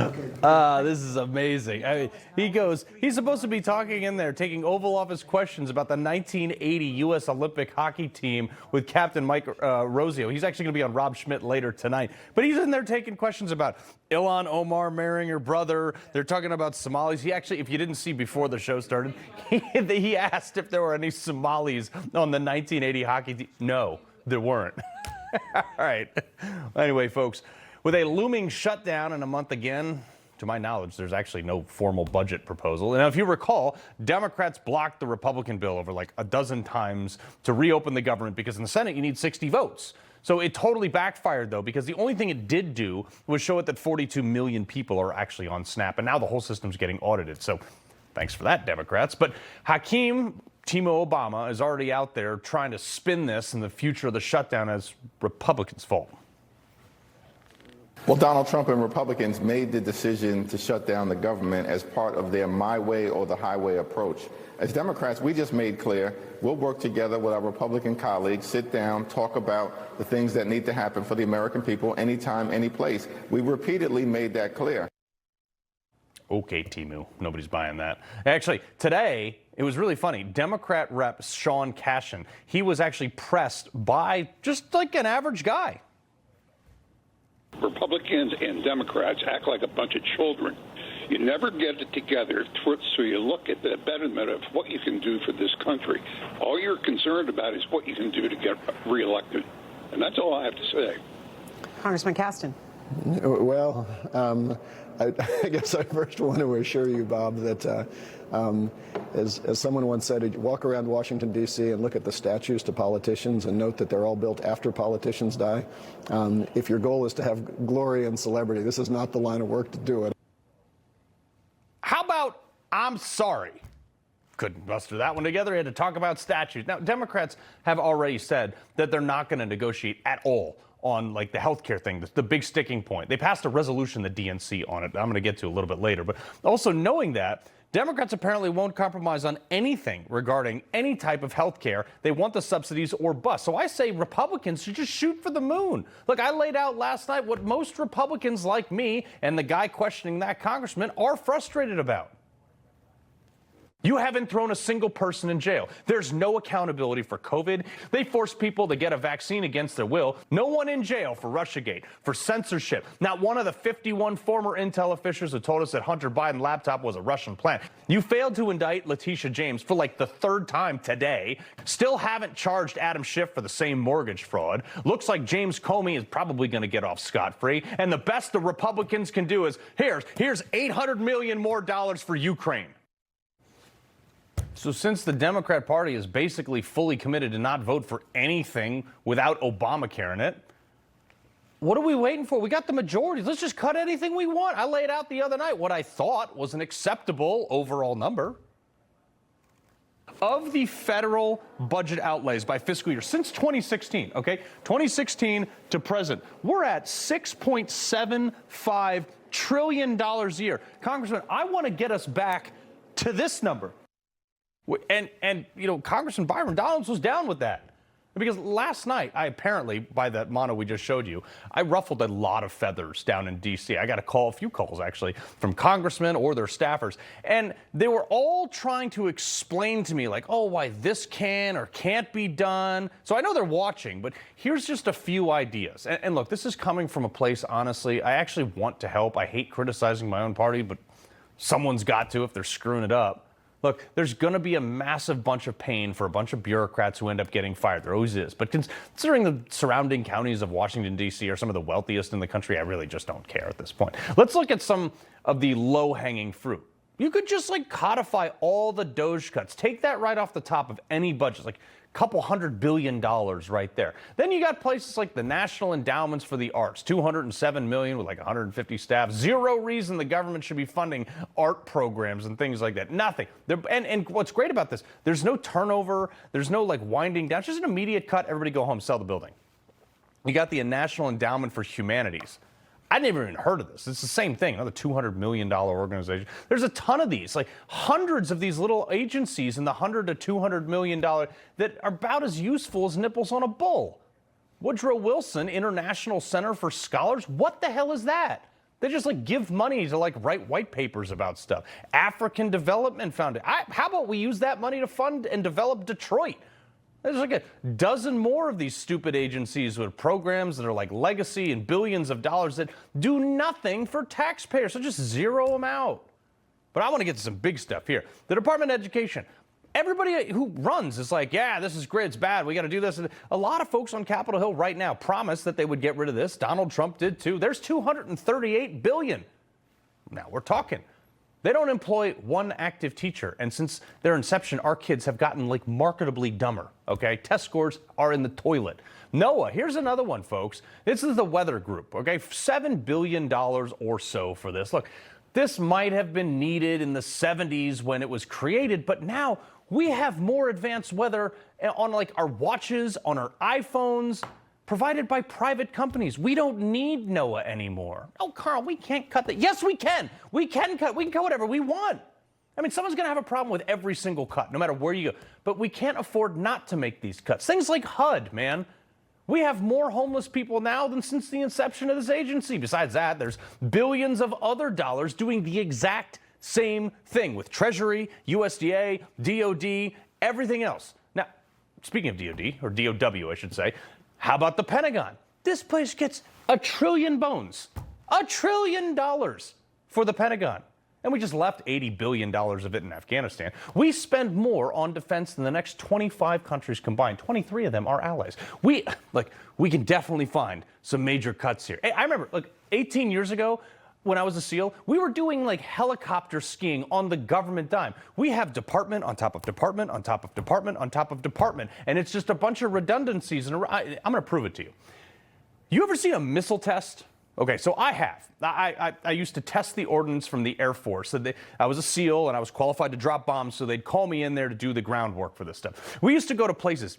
This is amazing. He's supposed to be talking in there, taking Oval Office questions about the 1980 U.S. Olympic hockey team with Captain Mike Rosio. He's actually going to be on Rob Schmidt later tonight. But he's in there taking questions about Ilhan Omar marrying her brother. They're talking about Somalis. He actually, if you didn't see before the show started, he asked if there were any Somalis on the 1980 hockey team. No, there weren't. All right. Anyway, folks, with a looming shutdown in a month again, to my knowledge, there's actually no formal budget proposal. And if you recall, Democrats blocked the Republican bill over like a dozen times to reopen the government because in the Senate you need 60 votes. So it totally backfired, though, because the only thing it did do was show it that 42 million people are actually on SNAP. And now the whole system's getting audited. So thanks for that, Democrats. But Hakeem Timo Obama is already out there trying to spin this and the future of the shutdown as Republicans' fault. Well, Donald Trump and Republicans made the decision to shut down the government as part of their my way or the highway approach. As Democrats, we just made clear we'll work together with our Republican colleagues, sit down, talk about the things that need to happen for the American people anytime, any place. We repeatedly made that clear. Okay, Timu, nobody's buying that. Actually, today, it was really funny. Democrat Rep. Sean Cashin, he was actually pressed by just like an average guy. Republicans and Democrats act like a bunch of children. You never get it together, so you look at the betterment of what you can do for this country. All you're concerned about is what you can do to get reelected. And that's all I have to say. Congressman Caston. Well, I guess I first want to assure you, Bob, that as someone once said, you walk around Washington, D.C. and look at the statues to politicians and note that they're all built after politicians die. If your goal is to have glory and celebrity, this is not the line of work to do it. How about I'm sorry? Couldn't muster that one together. He had to talk about statues. Now, Democrats have already said that they're not going to negotiate at all on like the healthcare thing, the big sticking point. They passed a resolution, the DNC, on it. I'm going to get to a little bit later. But also knowing that, Democrats apparently won't compromise on anything regarding any type of health care. They want the subsidies or bust. So I say Republicans should just shoot for the moon. Look, I laid out last night what most Republicans like me and the guy questioning that congressman are frustrated about. You haven't thrown a single person in jail. There's no accountability for COVID. They force people to get a vaccine against their will. No one in jail for Russiagate, for censorship. Not one of the 51 former Intel officials who told us that Hunter Biden's laptop was a Russian plant. You failed to indict Letitia James for like the third time today. Still haven't charged Adam Schiff for the same mortgage fraud. Looks like James Comey is probably going to get off scot-free. And the best the Republicans can do is, here's $800 million more for Ukraine. So since the Democrat Party is basically fully committed to not vote for anything without Obamacare in it, what are we waiting for? We got the majority. Let's just cut anything we want. I laid out the other night what I thought was an acceptable overall number. Of the federal budget outlays by fiscal year since 2016, okay, 2016 to present, we're at $6.75 trillion a year. Congressman, I want to get us back to this number. And you know, Congressman Byron Donalds was down with that. Because last night, I apparently, by that mono we just showed you, I ruffled a lot of feathers down in D.C. I got a few calls actually, from congressmen or their staffers. And they were all trying to explain to me like, oh, why this can or can't be done. So I know they're watching, but here's just a few ideas. And look, this is coming from a place, honestly, I actually want to help. I hate criticizing my own party, but someone's got to if they're screwing it up. Look, there's going to be a massive bunch of pain for a bunch of bureaucrats who end up getting fired. There always is. But considering the surrounding counties of Washington, D.C. are some of the wealthiest in the country, I really just don't care at this point. Let's look at some of the low-hanging fruit. You could just like codify all the DOGE cuts. Take that right off the top of any budget, like a couple $100 billion right there. Then you got places like the National Endowments for the Arts, $207 million with like 150 staff. Zero reason the government should be funding art programs and things like that. Nothing. And what's great about this, there's no turnover. There's no like winding down. It's just an immediate cut. Everybody go home, sell the building. You got the National Endowment for Humanities. I'd never even heard of this. It's the same thing, another $200 million organization. There's a ton of these, like hundreds of these little agencies in the $100 to $200 million that are about as useful as nipples on a bull. Woodrow Wilson International Center for Scholars, what the hell is that? They just like give money to like write white papers about stuff. African Development Foundation. How about we use that money to fund and develop Detroit? There's like a dozen more of these stupid agencies with programs that are like legacy and billions of dollars that do nothing for taxpayers. So just zero them out. But I want to get to some big stuff here. The Department of Education. Everybody who runs is like, yeah, this is great, it's bad, we got to do this. A lot of folks on Capitol Hill right now promised that they would get rid of this. Donald Trump did too. There's $238 billion. Now we're talking. They don't employ one active teacher. And since their inception, our kids have gotten like marketably dumber, okay? Test scores are in the toilet. NOAA, here's another one, folks. This is the weather group, okay? $7 billion or so for this. Look, this might have been needed in the 70s when it was created, but now we have more advanced weather on like our watches, on our iPhones, provided by private companies. We don't need NOAA anymore. Oh, Carl, we can't cut that. Yes, we can. We can cut whatever we want. I mean, someone's going to have a problem with every single cut, no matter where you go. But we can't afford not to make these cuts. Things like HUD, man. We have more homeless people now than since the inception of this agency. Besides that, there's billions of other dollars doing the exact same thing with Treasury, USDA, DOD, everything else. Now, speaking of DOD, or DOW, I should say, how about the Pentagon? This place gets $1 trillion bones. $1 trillion for the Pentagon. And we just left $80 billion of it in Afghanistan. We spend more on defense than the next 25 countries combined. 23 of them are allies. We can definitely find some major cuts here. I remember, 18 years ago, when I was a SEAL, we were doing like helicopter skiing on the government dime. We have department on top of department on top of department on top of department, and it's just a bunch of redundancies. And I'm going to prove it to you. You ever seen a missile test? Okay, so I have. I used to test the ordnance from the Air Force. I was a SEAL, and I was qualified to drop bombs, so they'd call me in there to do the groundwork for this stuff. We used to go to places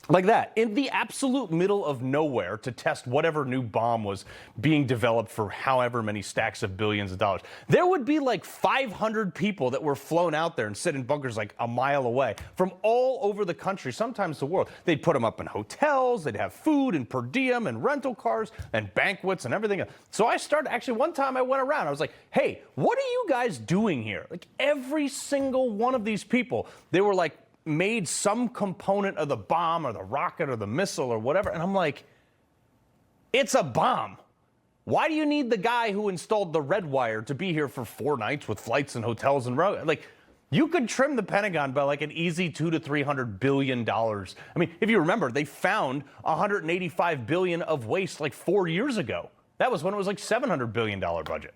like that, in the absolute middle of nowhere, to test whatever new bomb was being developed for however many stacks of billions of dollars. There would be like 500 people that were flown out there and sit in bunkers like a mile away from all over the country, sometimes the world. They'd put them up in hotels, they'd have food and per diem and rental cars and banquets and everything else. So I started, actually one time I went around, I was like, hey, what are you guys doing here? Like every single one of these people, they were like, made some component of the bomb or the rocket or the missile or whatever. And I'm like, it's a bomb. Why do you need the guy who installed the red wire to be here for 4 nights with flights and hotels and like, you could trim the Pentagon by like an easy $200 to $300 billion. I mean, if you remember, they found $185 billion of waste like 4 years ago. That was when it was like $700 billion budget.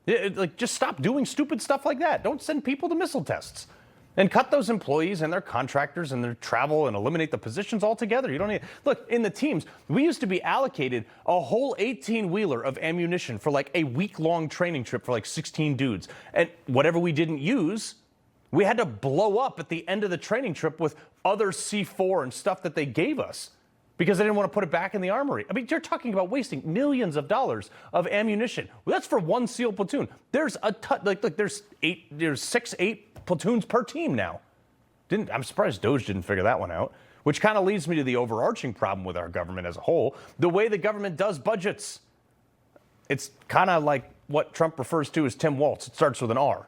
Like, just stop doing stupid stuff like that. Don't send people to missile tests. And cut those employees and their contractors and their travel and eliminate the positions altogether. You don't need. Look, in the teams, we used to be allocated a whole 18-wheeler of ammunition for like a week-long training trip for like 16 dudes. And whatever we didn't use, we had to blow up at the end of the training trip with other C4 and stuff that they gave us because they didn't want to put it back in the armory. I mean, you're talking about wasting millions of dollars of ammunition. Well, that's for one SEAL platoon. There's a there's 6, 8 platoons per team now. I'm surprised DOJ didn't figure that one out, which kind of leads me to the overarching problem with our government as a whole, the way the government does budgets. It's kind of like what Trump refers to as Tim Waltz. It starts with an R.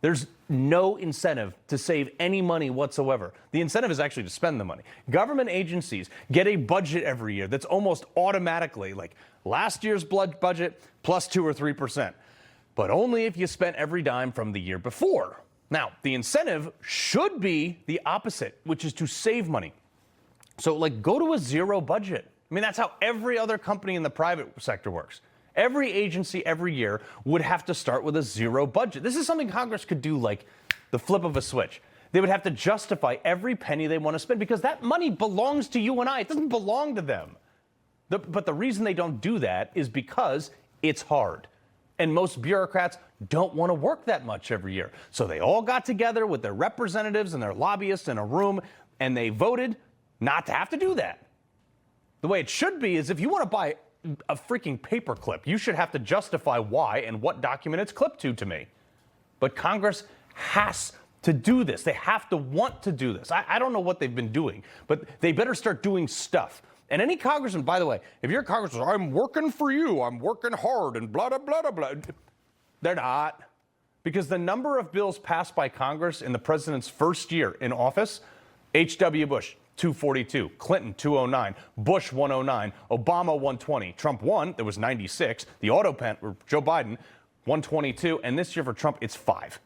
There's no incentive to save any money whatsoever. The incentive is actually to spend the money. Government agencies get a budget every year that's almost automatically like last year's budget plus 2 or 3%, but only if you spent every dime from the year before. Now, the incentive should be the opposite, which is to save money. So, like, go to a zero budget. I mean, that's how every other company in the private sector works. Every agency every year would have to start with a zero budget. This is something Congress could do like the flip of a switch. They would have to justify every penny they want to spend because that money belongs to you and I. It doesn't belong to them. But the reason they don't do that is because it's hard. And most bureaucrats don't want to work that much every year. So they all got together with their representatives and their lobbyists in a room, and they voted not to have to do that. The way it should be is if you want to buy a freaking paperclip, you should have to justify why and what document it's clipped to me. But Congress has to do this. They have to want to do this. I don't know what they've been doing, but they better start doing stuff. And any congressman, by the way, if you're a congressman, I'm working for you, I'm working hard, and blah, blah, blah, blah, blah. They're not. Because the number of bills passed by Congress in the president's first year in office, H.W. Bush, 242, Clinton, 209, Bush, 109, Obama, 120, Trump, 1, there was 96, the auto pen, Joe Biden, 122, and this year for Trump, it's 5.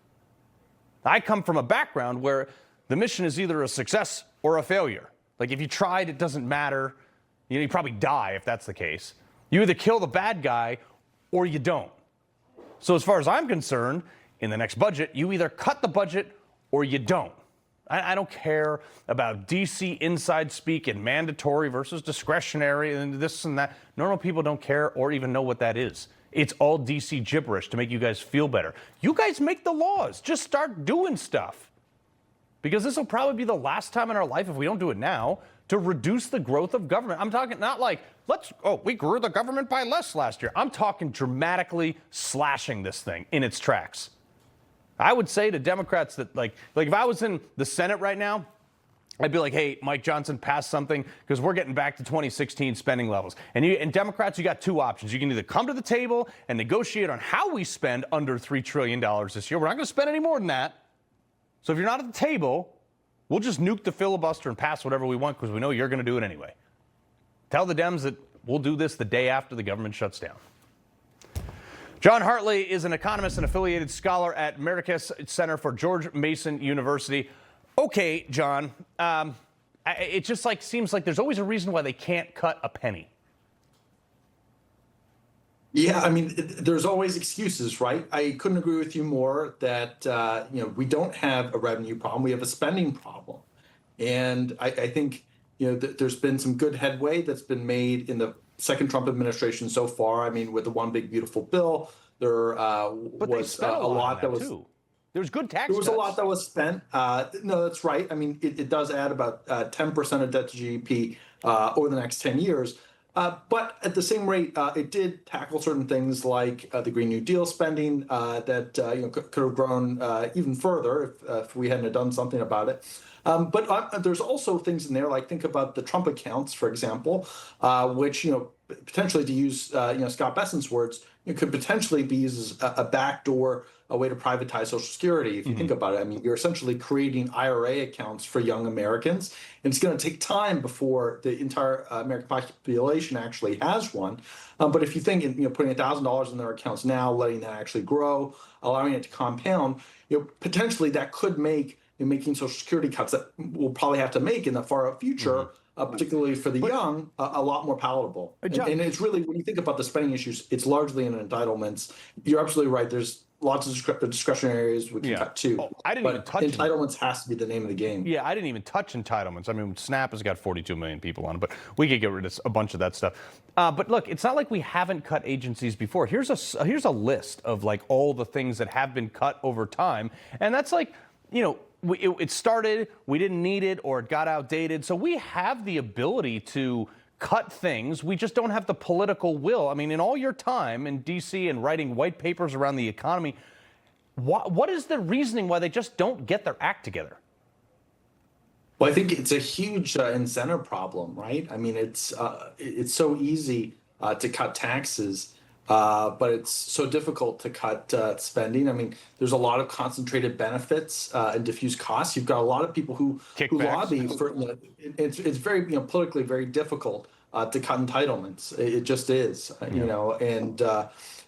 I come from a background where the mission is either a success or a failure. Like, if you tried, it doesn't matter. You probably die if that's the case. You either kill the bad guy or you don't. So as far as I'm concerned, in the next budget, you either cut the budget or you don't. I don't care about D.C. inside speak and mandatory versus discretionary and this and that. Normal people don't care or even know what that is. It's all D.C. gibberish to make you guys feel better. You guys make the laws. Just start doing stuff. Because this will probably be the last time in our life, if we don't do it now, to reduce the growth of government. I'm talking not like, we grew the government by less last year. I'm talking dramatically slashing this thing in its tracks. I would say to Democrats that, like if I was in the Senate right now, I'd be like, hey, Mike Johnson, pass something because we're getting back to 2016 spending levels. And Democrats, you got two options. You can either come to the table and negotiate on how we spend under $3 trillion this year. We're not going to spend any more than that. So if you're not at the table, we'll just nuke the filibuster and pass whatever we want because we know you're going to do it anyway. Tell the Dems that we'll do this the day after the government shuts down. Jon Hartley is an economist and affiliated scholar at Marquez Center for George Mason University. Okay, John, it just seems like there's always a reason why they can't cut a penny. Yeah, I mean, there's always excuses, right? I couldn't agree with you more that, we don't have a revenue problem. We have a spending problem. And I think, there's been some good headway that's been made in the second Trump administration so far. I mean, with the one big beautiful bill, there was a lot that was too. There's good tax. There was a lot that was spent. No, that's right. I mean, it does add about 10% of debt to GDP over the next 10 years. But at the same rate, it did tackle certain things like the Green New Deal spending that could have grown even further if we hadn't done something about it. But there's also things in there, like think about the Trump accounts, for example, which, potentially, to use, Scott Bessent's words, could potentially be used as a backdoor, a way to privatize Social Security. If you think about it, I mean, you're essentially creating IRA accounts for young Americans, and it's going to take time before the entire American population actually has one. But if you think, putting $1,000 in their accounts now, letting that actually grow, allowing it to compound, potentially that could make making Social Security cuts that we'll probably have to make in the far out future, particularly for the young, a lot more palatable. And it's really, when you think about the spending issues, it's largely in entitlements. You're absolutely right. There's lots of discretionary areas we can cut too. I didn't even touch entitlements. Has to be the name of the game. Yeah, I didn't even touch entitlements. I mean, SNAP has got 42 million people on it, but we could get rid of a bunch of that stuff. But look, it's not like we haven't cut agencies before. Here's a list of all the things that have been cut over time, and that's it started, we didn't need it, or it got outdated. So we have the ability to cut things. We just don't have the political will. I mean, in all your time in D.C. and writing white papers around the economy, what is the reasoning why they just don't get their act together? Well, I think it's a huge incentive problem, right? I mean, it's so easy to cut taxes. But it's so difficult to cut spending. I mean, there's a lot of concentrated benefits and diffuse costs. You've got a lot of people who lobby for. It's very politically very difficult to cut entitlements. It just is, And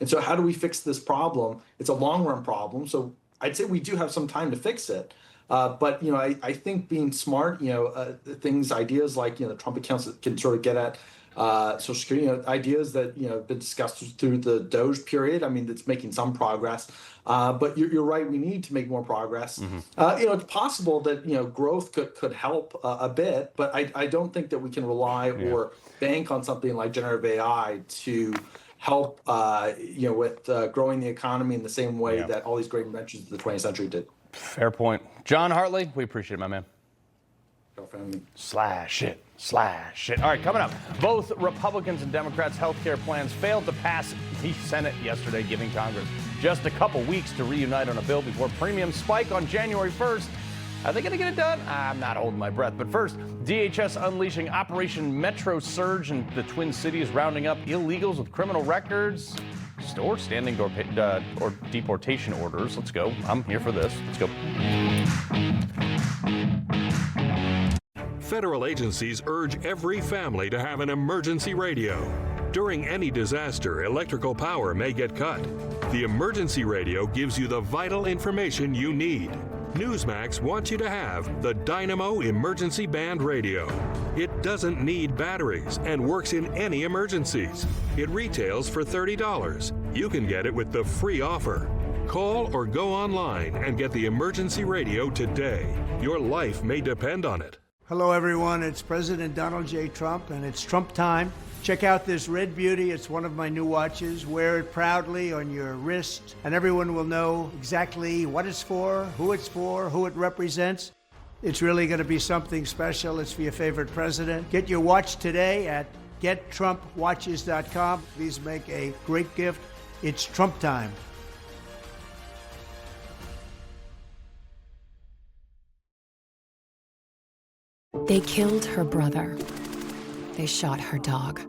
so how do we fix this problem? It's a long run problem. So I'd say we do have some time to fix it. But I think being smart, ideas like the Trump accounts that can sort of get at. Social Security, ideas that have been discussed through the Doge period. I mean, it's making some progress, but you're right. We need to make more progress. It's possible that growth could help a bit, but I don't think that we can rely or bank on something like generative AI to help with growing the economy in the same way that all these great inventions of the 20th century did. Fair point, Jon Hartley. We appreciate it, my man. Slash it. All right, coming up, both Republicans and Democrats' health care plans failed to pass the Senate yesterday, giving Congress just a couple weeks to reunite on a bill before premiums spike on January 1st. Are they going to get it done? I'm not holding my breath. But first, DHS unleashing Operation Metro Surge in the Twin Cities, rounding up illegals with criminal records or standing or deportation orders. Let's go. I'm here for this. Let's go. Federal agencies urge every family to have an emergency radio. During any disaster, electrical power may get cut. The emergency radio gives you the vital information you need. Newsmax wants you to have the Dynamo Emergency Band Radio. It doesn't need batteries and works in any emergencies. It retails for $30. You can get it with the free offer. Call or go online and get the emergency radio today. Your life may depend on it. Hello, everyone. It's President Donald J. Trump, and it's Trump time. Check out this red beauty. It's one of my new watches. Wear it proudly on your wrist, and everyone will know exactly what it's for, who it represents. It's really going to be something special. It's for your favorite president. Get your watch today at gettrumpwatches.com. These make a great gift. It's Trump time. They killed her brother. They shot her dog.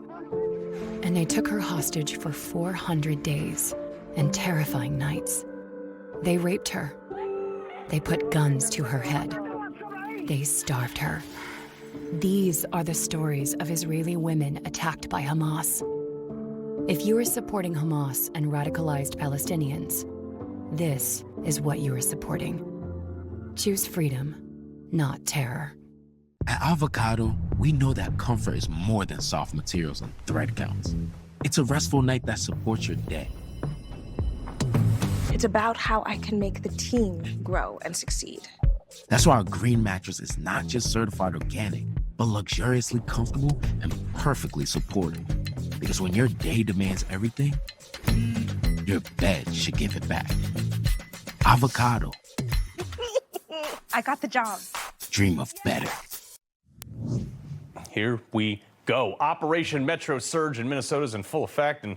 And they took her hostage for 400 days and terrifying nights. They raped her. They put guns to her head. They starved her. These are the stories of Israeli women attacked by Hamas. If you are supporting Hamas and radicalized Palestinians, this is what you are supporting. Choose freedom, not terror. At Avocado, we know that comfort is more than soft materials and thread counts. It's a restful night that supports your day. It's about how I can make the team grow and succeed. That's why our green mattress is not just certified organic, but luxuriously comfortable and perfectly supportive. Because when your day demands everything, your bed should give it back. Avocado. I got the job. Dream of better. Here we go. Operation Metro Surge in Minnesota is in full effect, and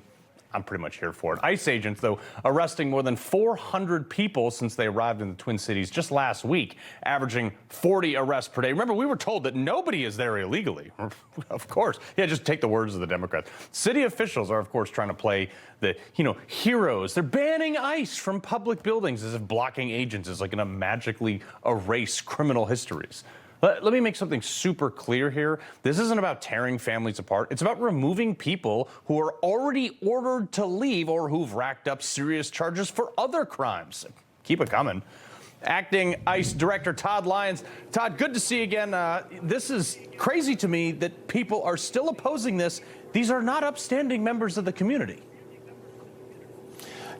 I'm pretty much here for it. ICE agents, though, arresting more than 400 people since they arrived in the Twin Cities just last week, averaging 40 arrests per day. Remember, we were told that nobody is there illegally. Of course. Yeah, just take the words of the Democrats. City officials are, of course, trying to play the, heroes. They're banning ICE from public buildings as if blocking agents is like going to magically erase criminal histories. Let me make something super clear here. This isn't about tearing families apart. It's about removing people who are already ordered to leave or who've racked up serious charges for other crimes. Keep it coming. Acting ICE Director Todd Lyons. Todd, good to see you again. This is crazy to me that people are still opposing this. These are not upstanding members of the community.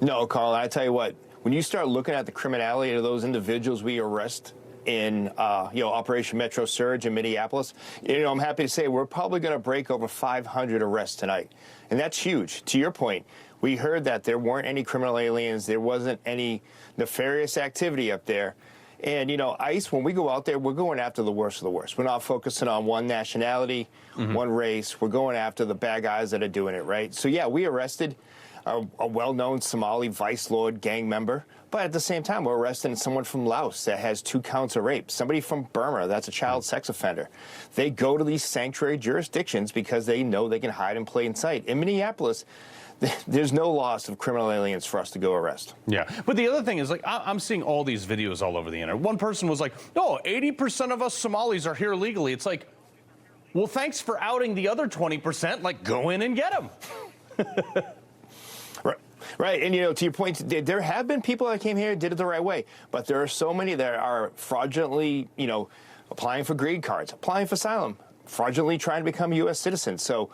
No, Carl, I tell you what, when you start looking at the criminality of those individuals we arrest in Operation Metro Surge in Minneapolis, I'm happy to say we're probably going to break over 500 arrests tonight. And that's huge. To your point, we heard that there weren't any criminal aliens. There wasn't any nefarious activity up there. And, ICE, when we go out there, we're going after the worst of the worst. We're not focusing on one nationality, one race. We're going after the bad guys that are doing it, right? So, yeah, we arrested a well-known Somali vice lord gang member. But at the same time, we're arresting someone from Laos that has 2 counts of rape, somebody from Burma that's a child sex offender. They go to these sanctuary jurisdictions because they know they can hide and play in sight. In Minneapolis, there's no loss of criminal aliens for us to go arrest. Yeah, but the other thing is, I'm seeing all these videos all over the internet. One person was like, no, 80% of us Somalis are here legally. It's like, well, thanks for outing the other 20%. Go in and get them. Right, and to your point, there have been people that came here and did it the right way, but there are so many that are fraudulently, applying for green cards, applying for asylum, fraudulently trying to become U.S. citizens. So,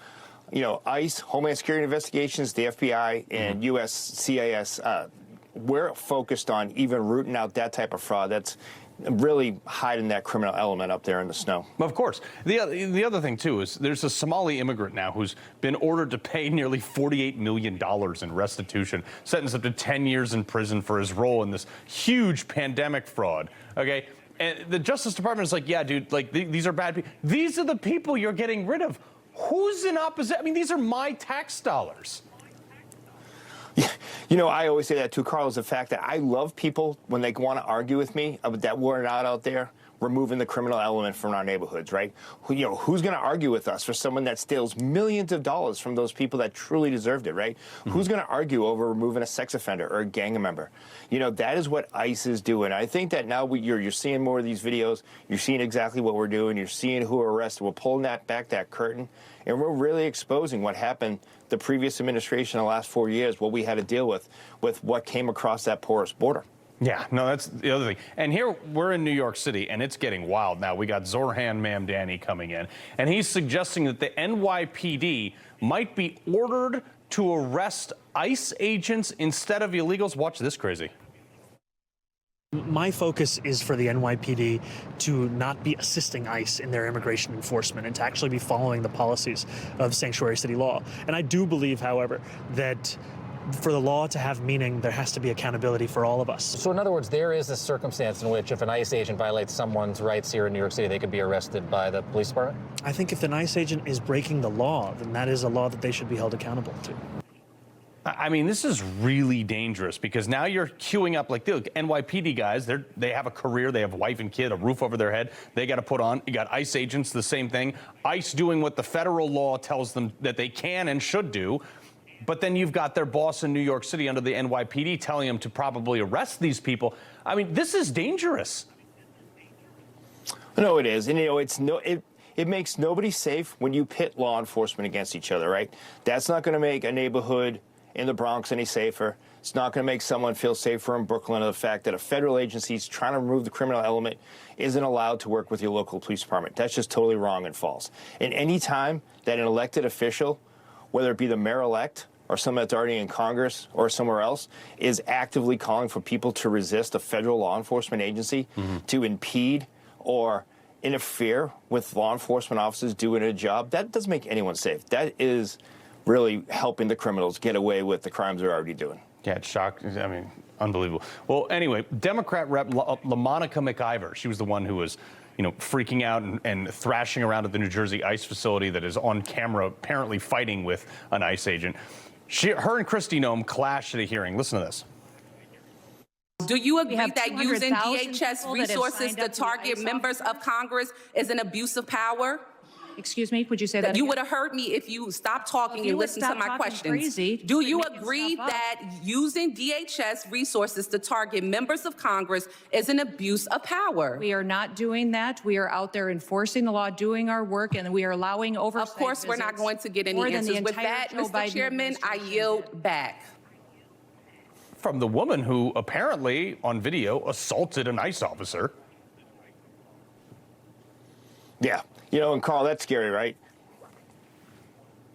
ICE, Homeland Security Investigations, the FBI, and USCIS, we're focused on even rooting out that type of fraud. That's really hiding that criminal element up there in the snow. Of course. The other thing, too, is there's a Somali immigrant now who's been ordered to pay nearly $48 million in restitution, sentenced up to 10 years in prison for his role in this huge pandemic fraud. Okay? And the Justice Department is like, yeah, dude, these are bad people. These are the people you're getting rid of. Who's in opposition? I mean, these are my tax dollars. You know, I always say that too, Carl, is the fact that I love people when they want to argue with me that we're not out there removing the criminal element from our neighborhoods, right? Who's going to argue with us for someone that steals millions of dollars from those people that truly deserved it, right? Who's going to argue over removing a sex offender or a gang member? You know, that is what ICE is doing. I think that now you're seeing more of these videos. You're seeing exactly what we're doing. You're seeing who are arrested. We're pulling back that curtain, and we're really exposing what happened the previous administration in the last 4 years, what we had to deal with what came across that porous border. Yeah, no, that's the other thing. And here we're in New York City, and it's getting wild now. We got Zorhan Mamdani coming in, and he's suggesting that the NYPD might be ordered to arrest ICE agents instead of illegals. Watch this crazy. My focus is for the NYPD to not be assisting ICE in their immigration enforcement and to actually be following the policies of sanctuary city law. And I do believe, however, that for the law to have meaning, there has to be accountability for all of us. So in other words, there is a circumstance in which if an ICE agent violates someone's rights here in New York City, they could be arrested by the police department? I think if an ICE agent is breaking the law, then that is a law that they should be held accountable to. I mean, this is really dangerous because now you're queuing up like the NYPD guys. They have a career, they have a wife and kid, a roof over their head. They got to put on. You got ICE agents, the same thing. ICE doing what the federal law tells them that they can and should do. But then you've got their boss in New York City under the NYPD telling them to probably arrest these people. I mean, this is dangerous. No, it is. And, you know, it makes nobody safe when you pit law enforcement against each other, right? That's not going to make a neighborhood in the Bronx any safer. It's not going to make someone feel safer in Brooklyn, or the fact that a federal agency is trying to remove the criminal element isn't allowed to work with your local police department. That's just totally wrong and false. And any time that an elected official, whether it be the mayor-elect or someone that's already in Congress or somewhere else, is actively calling for people to resist a federal law enforcement agency, to impede or interfere with law enforcement officers doing a job, that doesn't make anyone safe. That is really helping the criminals get away with the crimes they're already doing. Yeah, it's shocking. I mean, unbelievable. Well, anyway, Democrat Rep LaMonica McIver, she was the one who was, you know, freaking out and thrashing around at the New Jersey ICE facility that is on camera, apparently fighting with an ICE agent. Her and Kristi Noem clashed at a hearing. Listen to this. Do you agree that using DHS resources to target members of Congress is an abuse of power? Excuse me, would you say that You again? would have heard me if you stopped talking and listened to my questions. Do you agree that using DHS resources to target members of Congress is an abuse of power? We are not doing that. We are out there enforcing the law, doing our work, and we are allowing oversight. Of course, we're not going to get any answers. With that, Mr. Chairman, I yield back. From the woman who apparently, on video, assaulted an ICE officer. Yeah. You know, and Carl, that's scary, right?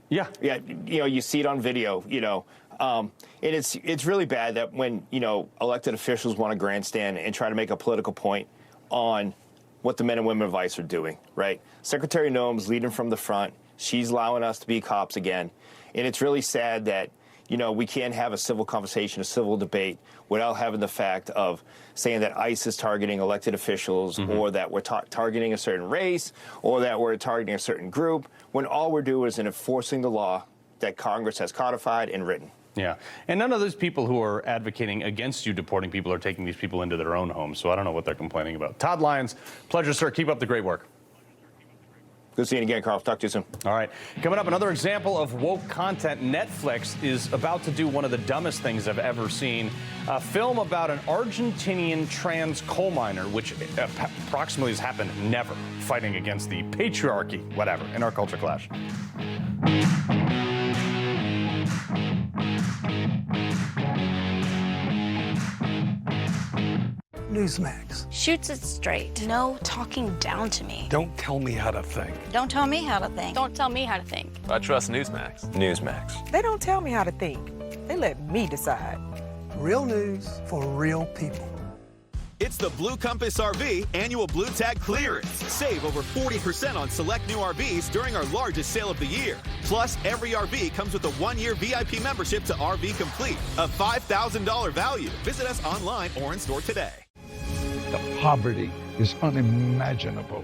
Yeah. Yeah, you know, you see it on video, you know. And it's really bad that when, you know, elected officials want to grandstand and try to make a political point on what the men and women of ICE are doing, right? Secretary Noem's leading from the front. She's allowing us to be cops again. And it's really sad that, you know, we can't have a civil conversation, a civil debate, without having the fact of saying that ICE is targeting elected officials, or that we're targeting a certain race, or that we're targeting a certain group, when all we're doing is enforcing the law that Congress has codified and written. Yeah. And none of those people who are advocating against you deporting people are taking these people into their own homes. So I don't know what they're complaining about. Todd Lyons, pleasure, sir. Keep up the great work. Good seeing you again, Carl. Talk to you soon. All right. Coming up, another example of woke content. Netflix is about to do one of the dumbest things I've ever seen. A film about an Argentinian trans coal miner, which approximately has happened never, fighting against the patriarchy, whatever, in our culture clash. Newsmax. Shoots it straight. No talking down to me. Don't tell me how to think. Don't tell me how to think. Don't tell me how to think. I trust Newsmax. Newsmax. They don't tell me how to think. They let me decide. Real news for real people. It's the Blue Compass RV annual Blue Tag clearance. Save over 40% on select new RVs during our largest sale of the year. Plus, every RV comes with a 1-year VIP membership to RV Complete, a $5,000 value. Visit us online or in store today. The poverty is unimaginable.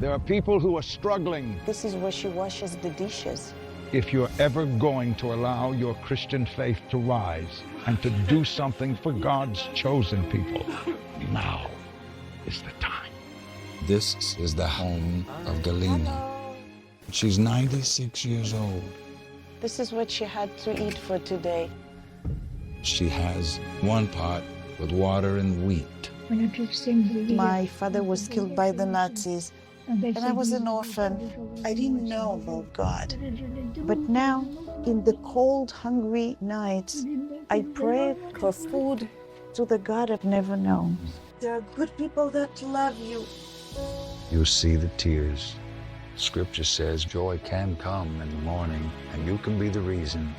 There are people who are struggling. This is where she washes the dishes. If you're ever going to allow your Christian faith to rise and to do something for God's chosen people, now is the time. This is the home of Galina. She's 96 years old. This is what she had to eat for today. She has one pot with water and wheat. My father was killed by the Nazis, and I was an orphan. I didn't know about God. But now, in the cold, hungry nights, I pray for food to the God I've never known. There are good people that love you. You see the tears. Scripture says joy can come in the morning, and you can be the reason.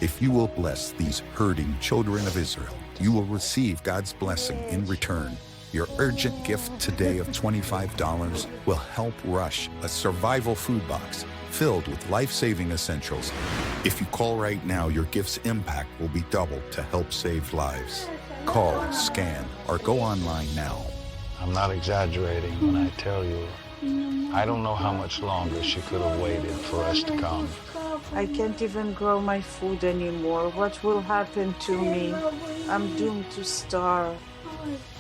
If you will bless these hurting children of Israel, you will receive God's blessing in return. Your urgent gift today of $25 will help rush a survival food box filled with life-saving essentials. If you call right now, your gift's impact will be doubled to help save lives. Call, scan, or go online now. I'm not exaggerating when I tell you, I don't know how much longer she could have waited for us to come. I can't even grow my food anymore. What will happen to me? I'm doomed to starve.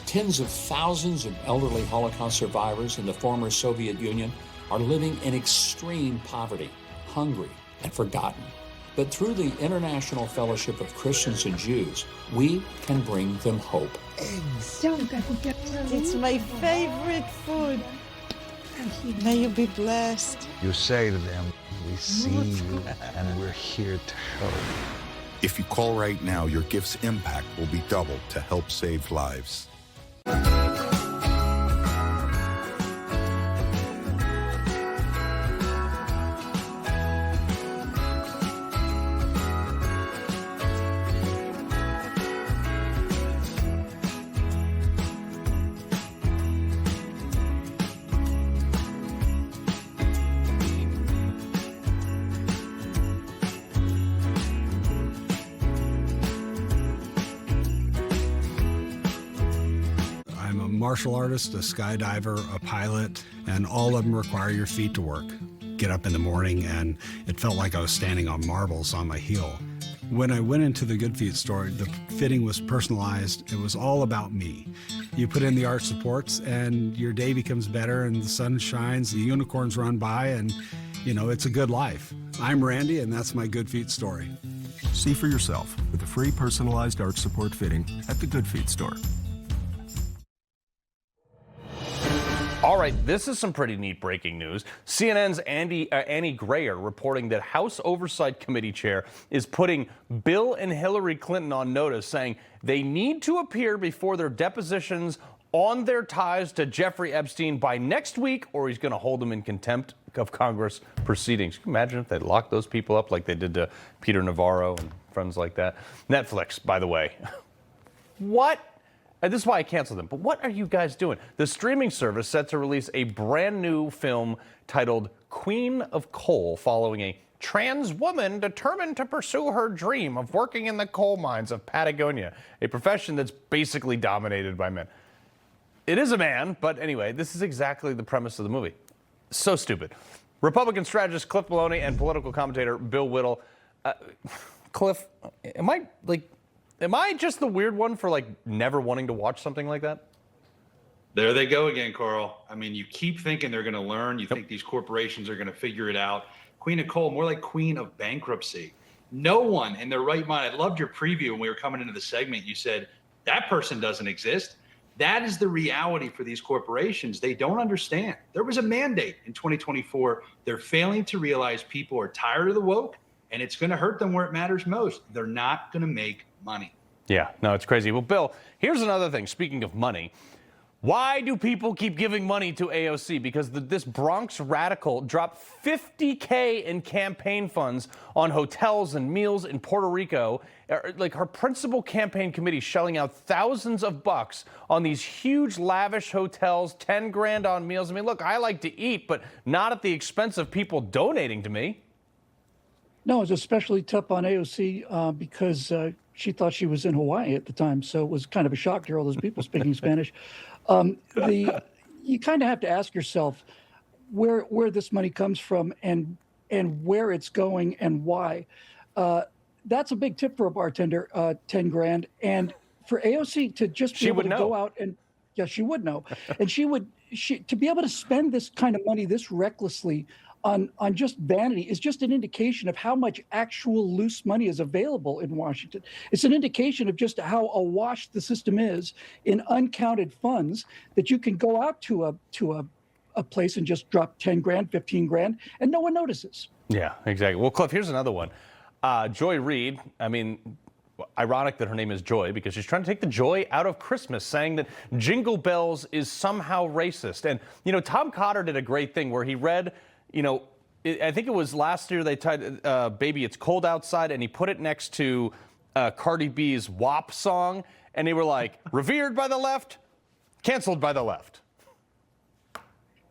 Tens of thousands of elderly Holocaust survivors in the former Soviet Union are living in extreme poverty, hungry, and forgotten. But through the International Fellowship of Christians and Jews, we can bring them hope. It's my favorite food. May you be blessed. You say to them, we see you and we're here to help. If you call right now, your gift's impact will be doubled to help save lives. Martial artist, a skydiver, a pilot, and all of them require your feet to work. Get up in the morning and it felt like I was standing on marbles on my heel. When I went into the Good Feet store, the fitting was personalized. It was all about me. You put in the arch supports and your day becomes better and the sun shines, the unicorns run by, and you know, it's a good life. I'm Randy and that's my Good Feet story. See for yourself with a free personalized arch support fitting at the Good Feet store. All right, this is some pretty neat breaking news. CNN's Annie Grayer reporting that House Oversight Committee chair is putting Bill and Hillary Clinton on notice, saying they need to appear before their depositions on their ties to Jeffrey Epstein by next week, or he's going to hold them in contempt of Congress proceedings. Can you imagine if they locked those people up like they did to Peter Navarro and friends like that? Netflix, by the way. What? And this is why I canceled them. But what are you guys doing? The streaming service set to release a brand new film titled Queen of Coal, following a trans woman determined to pursue her dream of working in the coal mines of Patagonia, a profession that's basically dominated by men. It is a man, but anyway, this is exactly the premise of the movie. So stupid. Republican strategist Cliff Maloney and political commentator Bill Whittle. Cliff, am I just the weird one for never wanting to watch something like that? There they go again, Carl. I mean, you keep thinking they're going to learn. You think these corporations are going to figure it out. Queen of coal, more like queen of bankruptcy. No one in their right mind. I loved your preview when we were coming into the segment. You said that person doesn't exist. That is the reality for these corporations. They don't understand. There was a mandate in 2024. They're failing to realize people are tired of the woke, and it's going to hurt them where it matters most. They're not going to make money. Yeah, no, it's crazy. Well, Bill, here's another thing. Speaking of money, why do people keep giving money to AOC? Because this Bronx radical dropped $50K in campaign funds on hotels and meals in Puerto Rico. Like her principal campaign committee shelling out thousands of bucks on these huge lavish hotels, 10 grand on meals. I mean, look, I like to eat, but not at the expense of people donating to me. No, it's especially tough on AOC because she thought she was in Hawaii at the time. So it was kind of a shock to hear all those people speaking Spanish. You kind of have to ask yourself where this money comes from and and where it's going and why. That's a big tip for a bartender, 10 grand. And for AOC to just be able to go out and, yeah, she would know. And to be able to spend this kind of money this recklessly on just vanity is just an indication of how much actual loose money is available in Washington. It's an indication of just how awash the system is in uncounted funds, that you can go out to a place and just drop 10 grand, 15 grand, and no one notices. Yeah, exactly. Well, Cliff, here's another one. Joy Reid, I mean, ironic that her name is Joy because she's trying to take the joy out of Christmas, saying that Jingle Bells is somehow racist. And, you know, Tom Cotter did a great thing where he read, you know, I think it was last year they tied Baby It's Cold Outside, and he put it next to Cardi B's WAP song, and they were like, revered by the left, canceled by the left.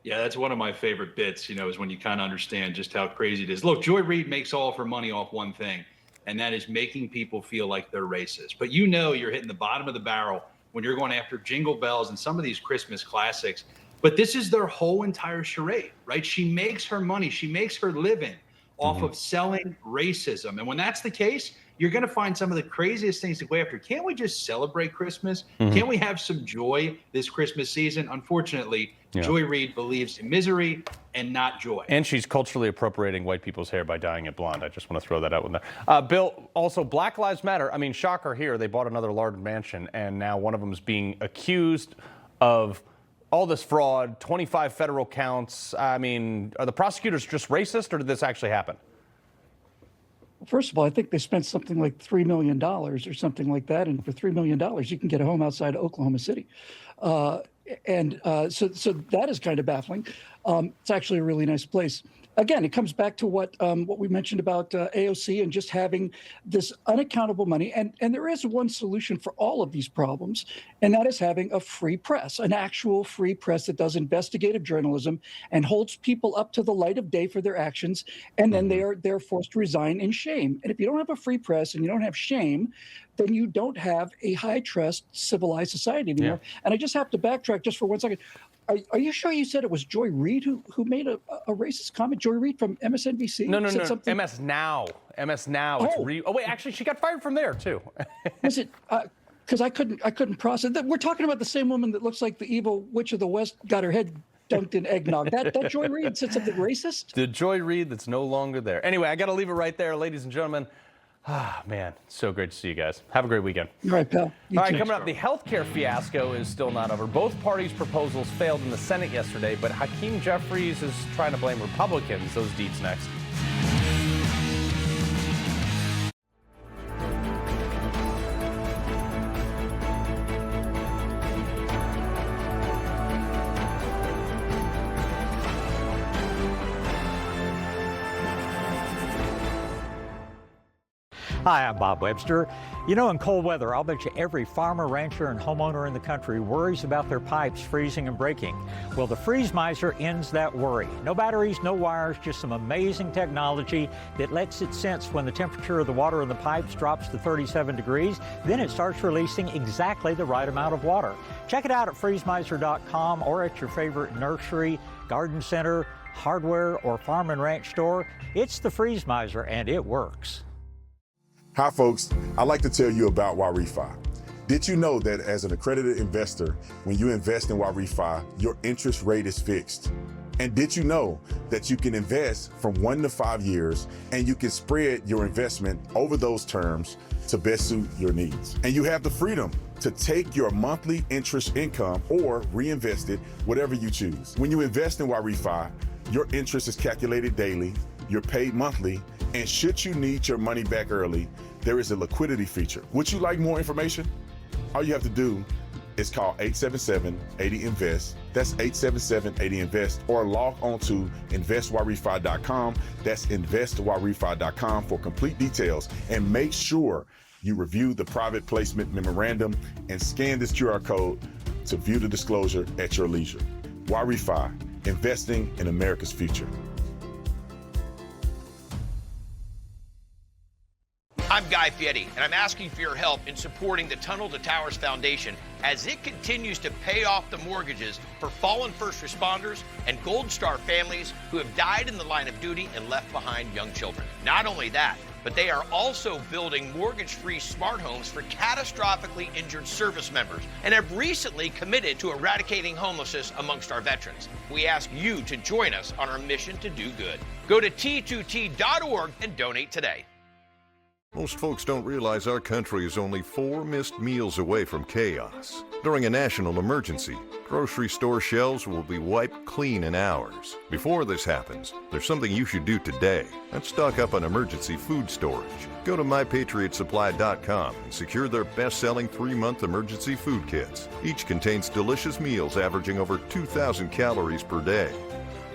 Yeah, that's one of my favorite bits, you know, is when you kind of understand just how crazy it is. Look, Joy Reid makes all of her money off one thing, and that is making people feel like they're racist. But you know you're hitting the bottom of the barrel when you're going after Jingle Bells and some of these Christmas classics. But this is their whole entire charade, right? She makes her money. She makes her living off of selling racism. And when that's the case, you're going to find some of the craziest things to go after. Can't we just celebrate Christmas? Can't we have some joy this Christmas season? Unfortunately, Joy Reid believes in misery and not joy. And she's culturally appropriating white people's hair by dyeing it blonde. I just want to throw that out in there. Bill, also Black Lives Matter. I mean, shocker here. They bought another large mansion, and now one of them is being accused of all this fraud, 25 federal counts. I mean, are the prosecutors just racist, or did this actually happen? First of all, I think they spent something like $3 million or something like that. And for $3 million, you can get a home outside of Oklahoma City. So that is kind of baffling. It's actually a really nice place. Again, it comes back to what we mentioned about AOC and just having this unaccountable money. And there is one solution for all of these problems, and that is having a free press, an actual free press that does investigative journalism and holds people up to the light of day for their actions. And then they're forced to resign in shame. And if you don't have a free press and you don't have shame, then you don't have a high trust civilized society anymore. Yeah. And I just have to backtrack just for 1 second. Are you sure you said it was Joy Reid who made a racist comment? Joy Reid from MSNBC? No. MS Now. MS Now. It's wait, actually, she got fired from there too. Was it? Because I couldn't process that. We're talking about the same woman that looks like the evil witch of the West got her head dunked in eggnog. That Joy Reid said something racist? The Joy Reid that's no longer there. Anyway, I got to leave it right there, ladies and gentlemen. Ah, man, so great to see you guys. Have a great weekend. All right, pal. All right, coming up, the healthcare fiasco is still not over. Both parties' proposals failed in the Senate yesterday, but Hakeem Jeffries is trying to blame Republicans. Those deeds next. Hi, I'm Bob Webster. You know, in cold weather, I'll bet you every farmer, rancher, and homeowner in the country worries about their pipes freezing and breaking. Well, the Freeze Miser ends that worry. No batteries, no wires, just some amazing technology that lets it sense when the temperature of the water in the pipes drops to 37 degrees. Then it starts releasing exactly the right amount of water. Check it out at freezemiser.com or at your favorite nursery, garden center, hardware, or farm and ranch store. It's the Freeze Miser, and it works. Hi folks, I'd like to tell you about YRefi. Did you know that as an accredited investor, when you invest in YRefi, your interest rate is fixed? And did you know that you can invest from 1 to 5 years and you can spread your investment over those terms to best suit your needs? And you have the freedom to take your monthly interest income or reinvest it, whatever you choose. When you invest in YRefi, your interest is calculated daily, you're paid monthly, and should you need your money back early, there is a liquidity feature. Would you like more information? All you have to do is call 877-80-INVEST. That's 877-80-INVEST, or log on to investyrrefi.com. That's investyrrefi.com for complete details. And make sure you review the private placement memorandum and scan this QR code to view the disclosure at your leisure. YRefi, investing in America's future. I'm Guy Fieri, and I'm asking for your help in supporting the Tunnel to Towers Foundation as it continues to pay off the mortgages for fallen first responders and Gold Star families who have died in the line of duty and left behind young children. Not only that, but they are also building mortgage-free smart homes for catastrophically injured service members and have recently committed to eradicating homelessness amongst our veterans. We ask you to join us on our mission to do good. Go to T2T.org and donate today. Most folks don't realize our country is only 4 missed meals away from chaos. During a national emergency, grocery store shelves will be wiped clean in hours. Before this happens, there's something you should do today. Let's stock up on emergency food storage. Go to MyPatriotSupply.com and secure their best-selling 3-month emergency food kits. Each contains delicious meals averaging over 2,000 calories per day.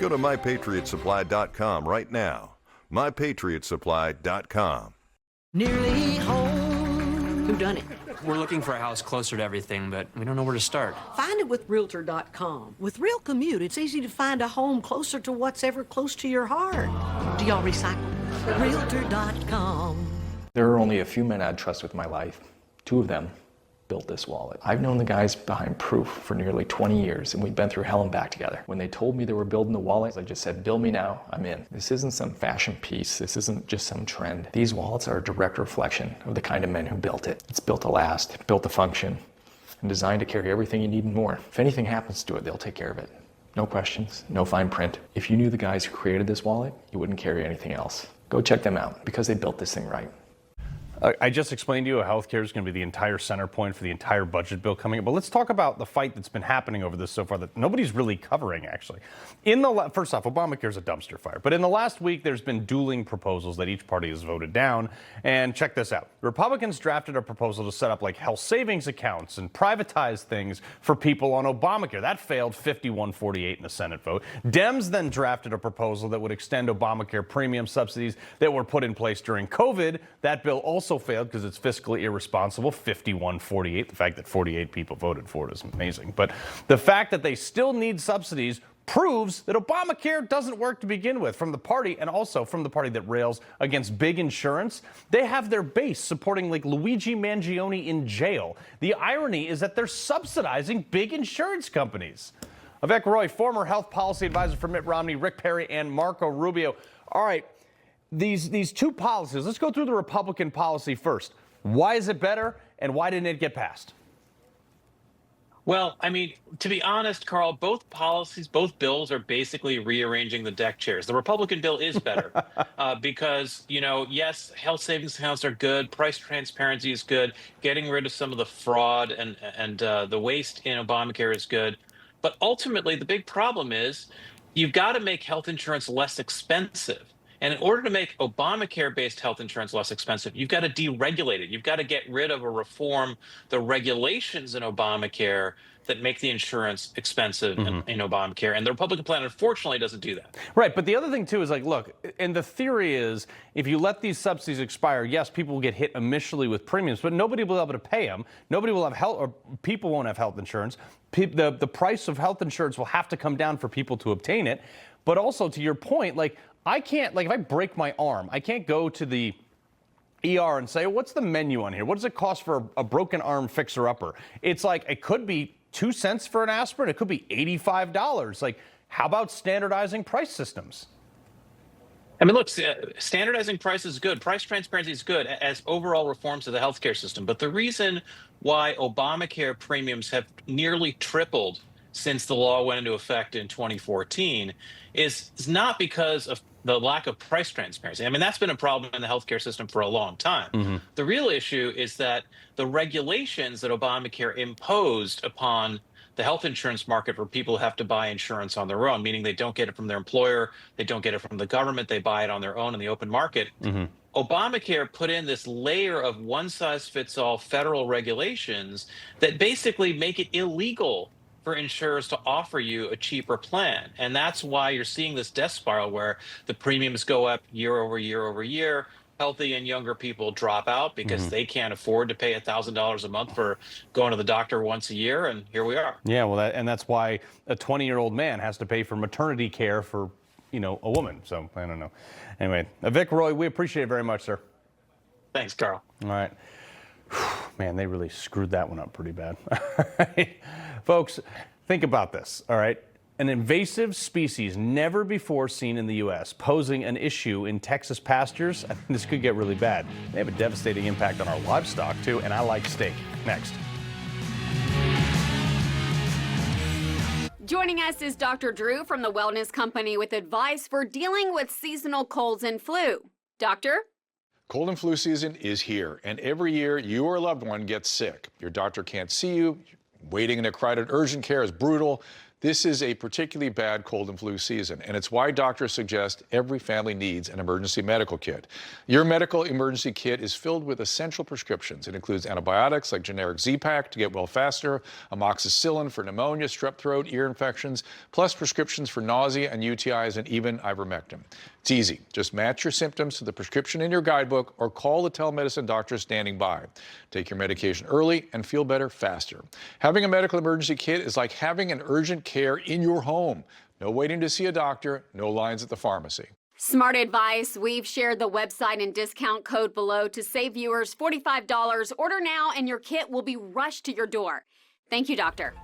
Go to MyPatriotSupply.com right now. MyPatriotSupply.com. Nearly home. Who done it? We're looking for a house closer to everything, but we don't know where to start. Find it with Realtor.com. With Real Commute, it's easy to find a home closer to what's ever close to your heart. Do y'all recycle? Realtor.com. There are only a few men I'd trust with my life. 2 of them built this wallet. I've known the guys behind Proof for nearly 20 years, and we've been through hell and back together. When they told me they were building the wallet, I just said, bill me now, I'm in. This isn't some fashion piece. This isn't just some trend. These wallets are a direct reflection of the kind of men who built it. It's built to last, built to function, and designed to carry everything you need and more. If anything happens to it, they'll take care of it. No questions, no fine print. If you knew the guys who created this wallet, you wouldn't carry anything else. Go check them out, because they built this thing right. I just explained to you how healthcare is going to be the entire center point for the entire budget bill coming up. But let's talk about the fight that's been happening over this so far that nobody's really covering, actually. First off, Obamacare is a dumpster fire. But in the last week, there's been dueling proposals that each party has voted down. And check this out. Republicans drafted a proposal to set up like health savings accounts and privatize things for people on Obamacare. That failed 51-48 in the Senate vote. Dems then drafted a proposal that would extend Obamacare premium subsidies that were put in place during COVID. That bill also failed because it's fiscally irresponsible, 51-48. The fact that 48 people voted for it is amazing. But the fact that they still need subsidies proves that Obamacare doesn't work to begin with. From the party, and also from the party that rails against big insurance, they have their base supporting like Luigi Mangione in jail. The irony is that they're subsidizing big insurance companies. Avik Roy, former health policy advisor for Mitt Romney, Rick Perry, and Marco Rubio. All right. These 2 policies, let's go through the Republican policy first. Why is it better, and why didn't it get passed? Well, I mean, to be honest, Carl, both policies, both bills are basically rearranging the deck chairs. The Republican bill is better because, yes, health savings accounts are good. Price transparency is good. Getting rid of some of the fraud and the waste in Obamacare is good. But ultimately, the big problem is you've got to make health insurance less expensive. And in order to make Obamacare-based health insurance less expensive, you've got to deregulate it. You've got to get rid of or reform the regulations in Obamacare that make the insurance expensive in Obamacare. And the Republican plan, unfortunately, doesn't do that. Right. But the other thing, too, is like, look, and the theory is if you let these subsidies expire, yes, people will get hit initially with premiums, but nobody will be able to pay them. Nobody will have health, or people won't have health insurance. The price of health insurance will have to come down for people to obtain it. But also, to your point, like, I can't, like, if I break my arm, I can't go to the ER and say, what's the menu on here? What does it cost for a broken arm fixer-upper? It's like, it could be 2 cents for an aspirin. It could be $85. Like, how about standardizing price systems? I mean, look, standardizing price is good. Price transparency is good as overall reforms to the healthcare system. But the reason why Obamacare premiums have nearly tripled since the law went into effect in 2014 is not because of the lack of price transparency. I mean, that's been a problem in the healthcare system for a long time. The real issue is that the regulations that Obamacare imposed upon the health insurance market for people who have to buy insurance on their own, meaning they don't get it from their employer, they don't get it from the government, they buy it on their own in the open market. Obamacare put in this layer of one-size-fits-all federal regulations that basically make it illegal for insurers to offer you a cheaper plan. And that's why you're seeing this death spiral where the premiums go up year over year over year. Healthy and younger people drop out because they can't afford to pay $1,000 a month for going to the doctor once a year. And here we are. Yeah, well, that's why a 20-year-old man has to pay for maternity care for, a woman. So I don't know. Anyway, Avik Roy, we appreciate it very much, sir. Thanks, Carl. All right. Man, they really screwed that one up pretty bad. All right. Folks, think about this, all right? An invasive species never before seen in the U.S. posing an issue in Texas pastures. I think this could get really bad. They have a devastating impact on our livestock, too, and I like steak. Next. Joining us is Dr. Drew from the Wellness Company with advice for dealing with seasonal colds and flu. Doctor? Cold and flu season is here, and every year you or a loved one gets sick. Your doctor can't see you. Waiting in a crowded urgent care is brutal. This is a particularly bad cold and flu season, and it's why doctors suggest every family needs an emergency medical kit. Your medical emergency kit is filled with essential prescriptions. It includes antibiotics like generic Z-Pak to get well faster, amoxicillin for pneumonia, strep throat, ear infections, plus prescriptions for nausea and UTIs, and even ivermectin. It's easy. Just match your symptoms to the prescription in your guidebook or call the telemedicine doctor standing by. Take your medication early and feel better faster. Having a medical emergency kit is like having an urgent care in your home. No waiting to see a doctor, no lines at the pharmacy. Smart advice. We've shared the website and discount code below to save viewers $45. Order now and your kit will be rushed to your door. Thank you, doctor.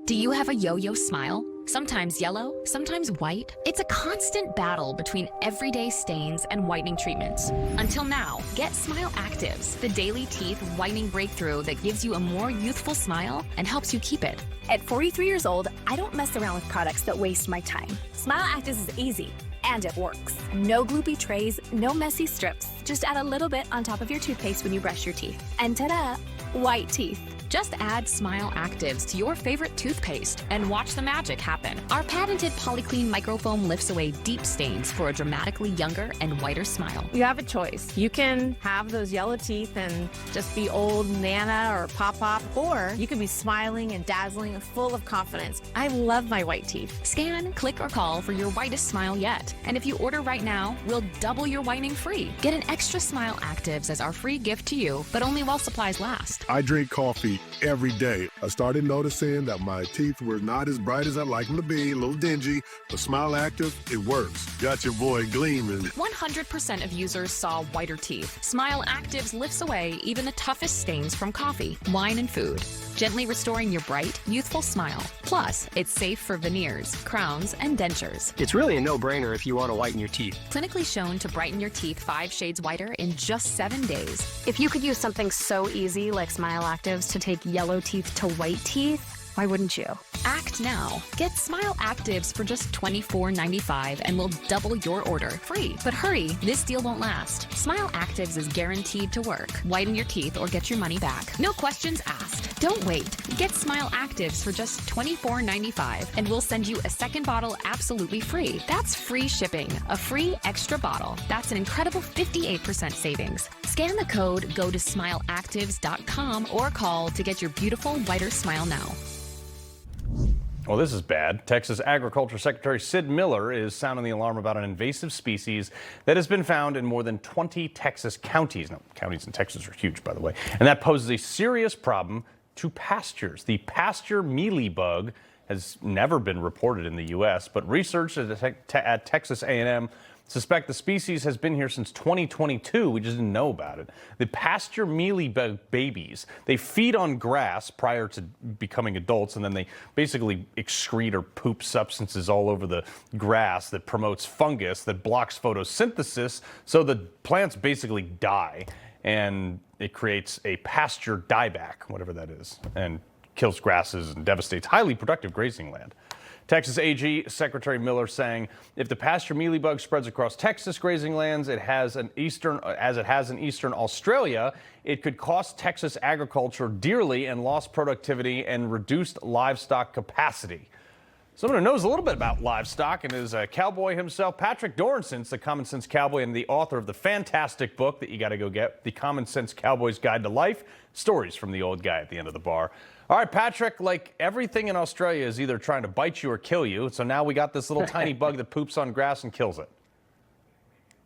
Do you have a yo-yo smile? Sometimes yellow, sometimes white. It's a constant battle between everyday stains and whitening treatments. Until now, get Smile Actives, the daily teeth whitening breakthrough that gives you a more youthful smile and helps you keep it. At 43 years old, I don't mess around with products that waste my time. Smile Actives is easy, and it works. No gloopy trays, no messy strips. Just add a little bit on top of your toothpaste when you brush your teeth. And ta-da, white teeth. Just add Smile Actives to your favorite toothpaste and watch the magic happen. Our patented Polyclean microfoam lifts away deep stains for a dramatically younger and whiter smile. You have a choice. You can have those yellow teeth and just be old Nana or Pop-Pop, or you can be smiling and dazzling and full of confidence. I love my white teeth. Scan, click, or call for your whitest smile yet. And if you order right now, we'll double your whitening free. Get an extra Smile Actives as our free gift to you, but only while supplies last. I drink coffee every day. I started noticing that my teeth were not as bright as I'd like them to be, a little dingy, but Smile Active, it works. Got your boy gleaming. 100% of users saw whiter teeth. Smile Actives lifts away even the toughest stains from coffee, wine, and food, gently restoring your bright, youthful smile. Plus, it's safe for veneers, crowns, and dentures. It's really a no-brainer if you want to whiten your teeth. Clinically shown to brighten your teeth 5 shades whiter in just 7 days. If you could use something so easy like Smile Actives to take yellow teeth to white teeth, why wouldn't you? Act now. Get Smile Actives for just $24.95 and we'll double your order free. But hurry, this deal won't last. Smile Actives is guaranteed to work. Whiten your teeth or get your money back. No questions asked. Don't wait. Get Smile Actives for just $24.95 and we'll send you a second bottle absolutely free. That's free shipping, a free extra bottle. That's an incredible 58% savings. Scan the code, go to smileactives.com or call to get your beautiful whiter smile now. Well, this is bad. Texas Agriculture Secretary Sid Miller is sounding the alarm about an invasive species that has been found in more than 20 Texas counties. Now, counties in Texas are huge, by the way. And that poses a serious problem to pastures. The pasture mealybug has never been reported in the U.S., but researchers at Texas A&M suspect the species has been here since 2022. We just didn't know about it. The pasture mealybug babies, they feed on grass prior to becoming adults, and then they basically excrete or poop substances all over the grass that promotes fungus that blocks photosynthesis, so the plants basically die, and it creates a pasture dieback, whatever that is, and kills grasses and devastates highly productive grazing land. Texas AG Secretary Miller saying if the pasture mealybug spreads across Texas grazing lands, as it has in eastern Australia, it could cost Texas agriculture dearly and lost productivity and reduced livestock capacity. Someone who knows a little bit about livestock and is a cowboy himself, Patrick Dorinson, the Common Sense Cowboy and the author of the fantastic book that you got to go get, The Common Sense Cowboy's Guide to Life, Stories from the Old Guy at the End of the Bar. All right, Patrick, like everything in Australia is either trying to bite you or kill you. So now we got this little tiny bug that poops on grass and kills it.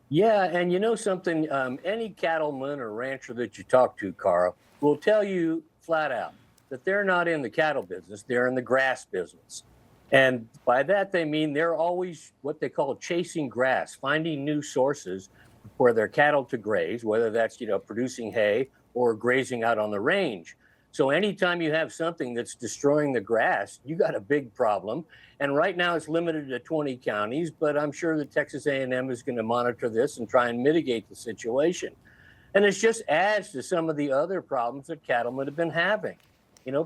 Yeah, and you know something, any cattleman or rancher that you talk to, Carl, will tell you flat out that they're not in the cattle business, they're in the grass business. And by that, they mean they're always what they call chasing grass, finding new sources for their cattle to graze, whether that's, producing hay or grazing out on the range. So anytime you have something that's destroying the grass, you got a big problem. And right now it's limited to 20 counties, but I'm sure that Texas A&M is going to monitor this and try and mitigate the situation. And it just adds to some of the other problems that cattlemen have been having.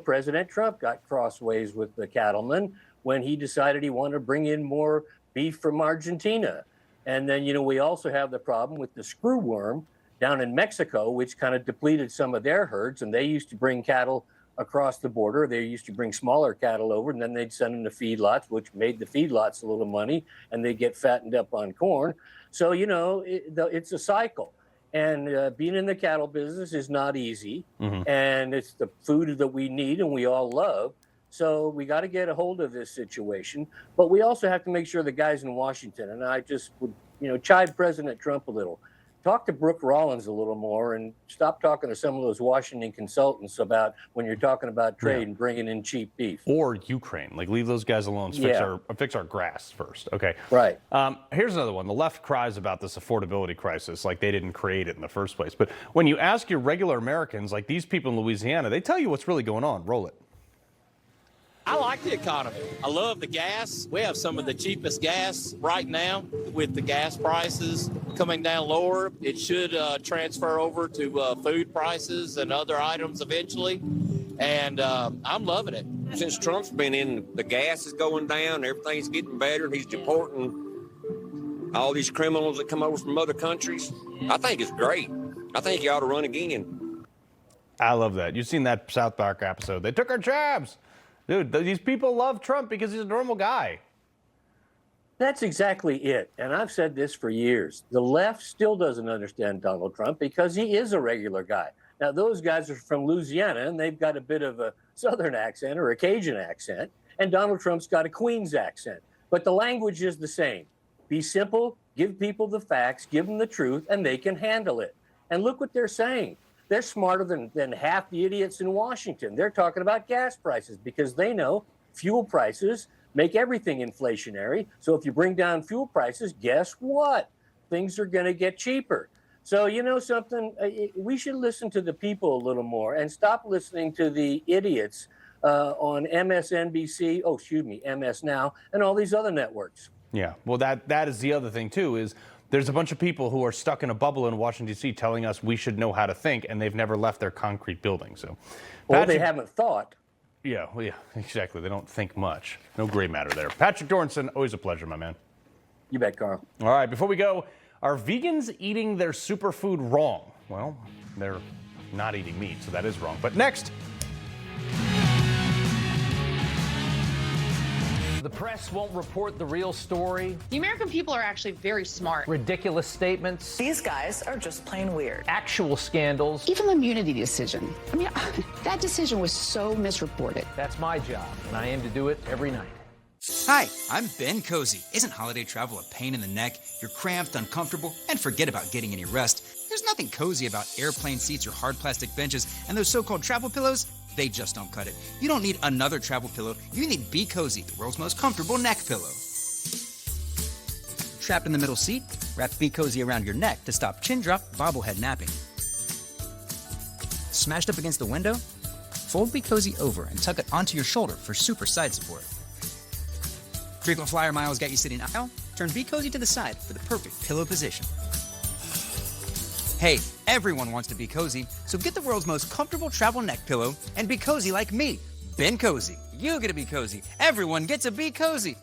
President Trump got crossways with the cattlemen when he decided he wanted to bring in more beef from Argentina. And then, we also have the problem with the screwworm down in Mexico, which kind of depleted some of their herds. And they used to bring cattle across the border. They used to bring smaller cattle over, and then they'd send them to feedlots, which made the feedlots a little money, and they get fattened up on corn. So, it's a cycle. And being in the cattle business is not easy. And it's the food that we need and we all love. So we got to get a hold of this situation. But we also have to make sure the guys in Washington, and I just would, chide President Trump a little. Talk to Brooke Rollins a little more and stop talking to some of those Washington consultants about when you're talking about trade and bringing in cheap beef. Or Ukraine. Leave those guys alone. Fix our grass first. Okay. Right. Here's another one. The left cries about this affordability crisis like they didn't create it in the first place. But when you ask your regular Americans, like these people in Louisiana, they tell you what's really going on. Roll it. I like the economy. I love the gas. We have some of the cheapest gas right now with the gas prices coming down lower. It should transfer over to food prices and other items eventually. And I'm loving it. Since Trump's been in, the gas is going down. Everything's getting better. And he's deporting all these criminals that come over from other countries. I think it's great. I think he ought to run again. I love that. You've seen that South Park episode. They took our jobs. Dude, these people love Trump because he's a normal guy. That's exactly it. And I've said this for years. The left still doesn't understand Donald Trump because he is a regular guy. Now, those guys are from Louisiana, and they've got a bit of a Southern accent or a Cajun accent, and Donald Trump's got a Queens accent. But the language is the same. Be simple, give people the facts, give them the truth, and they can handle it. And look what they're saying. They're smarter than half the idiots in Washington. They're talking about gas prices because they know fuel prices make everything inflationary. So if you bring down fuel prices, guess what? Things are going to get cheaper. So something, we should listen to the people a little more and stop listening to the idiots on MSNBC, MS Now, and all these other networks. Yeah, well, that is the other thing, too, is there's a bunch of people who are stuck in a bubble in Washington, D.C. telling us we should know how to think, and they've never left their concrete building. So, or they haven't thought. Yeah, exactly. They don't think much. No gray matter there. Patrick Dorinson, always a pleasure, my man. You bet, Carl. All right, before we go, are vegans eating their superfood wrong? Well, they're not eating meat, so that is wrong. But next. The press won't report the real story. The American people are actually very smart. Ridiculous statements. These guys are just plain weird. Actual scandals. Even the immunity decision. I mean, that decision was so misreported. That's my job, and I aim to do it every night. Hi, I'm Ben Cozy. Isn't holiday travel a pain in the neck? You're cramped, uncomfortable, and forget about getting any rest. There's nothing cozy about airplane seats or hard plastic benches, and those so-called travel pillows, they just don't cut it. You don't need another travel pillow. You need Be Cozy, the world's most comfortable neck pillow. Trapped in the middle seat? Wrap Be Cozy around your neck to stop chin drop, bobblehead napping. Smashed up against the window? Fold Be Cozy over and tuck it onto your shoulder for super side support. Frequent flyer miles got you sitting aisle? Turn Be Cozy to the side for the perfect pillow position. Hey, everyone wants to be cozy, so get the world's most comfortable travel neck pillow and be cozy like me, Ben Cozy. You get to be cozy. Everyone gets to be cozy.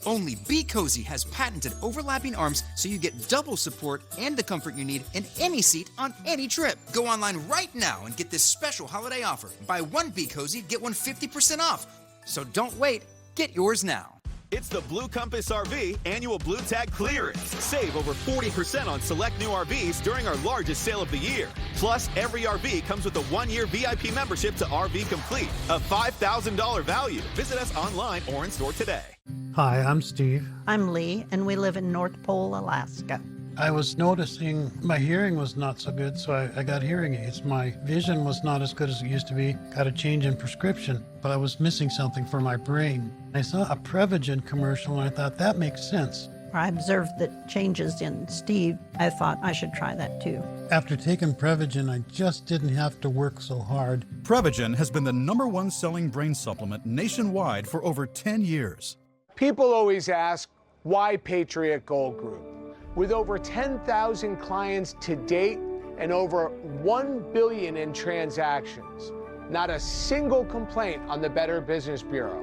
Only Be Cozy has patented overlapping arms so you get double support and the comfort you need in any seat on any trip. Go online right now and get this special holiday offer. Buy one Be Cozy, get one 50% off. So don't wait. Get yours now. It's the Blue Compass RV annual Blue Tag clearance. Save over 40% on select new RVs during our largest sale of the year. Plus, every RV comes with a 1-year VIP membership to RV Complete, a $5,000 value. Visit us online or in store today. Hi, I'm Steve. I'm Lee, and we live in North Pole, Alaska. I was noticing my hearing was not so good, so I got hearing aids. My vision was not as good as it used to be. Got a change in prescription, but I was missing something for my brain. I saw a Prevagen commercial, and I thought, that makes sense. I observed the changes in Steve. I thought I should try that too. After taking Prevagen, I just didn't have to work so hard. Prevagen has been the #1 selling brain supplement nationwide for over 10 years. People always ask, why Patriot Gold Group? With over 10,000 clients to date and over $1 billion in transactions, not a single complaint on the Better Business Bureau.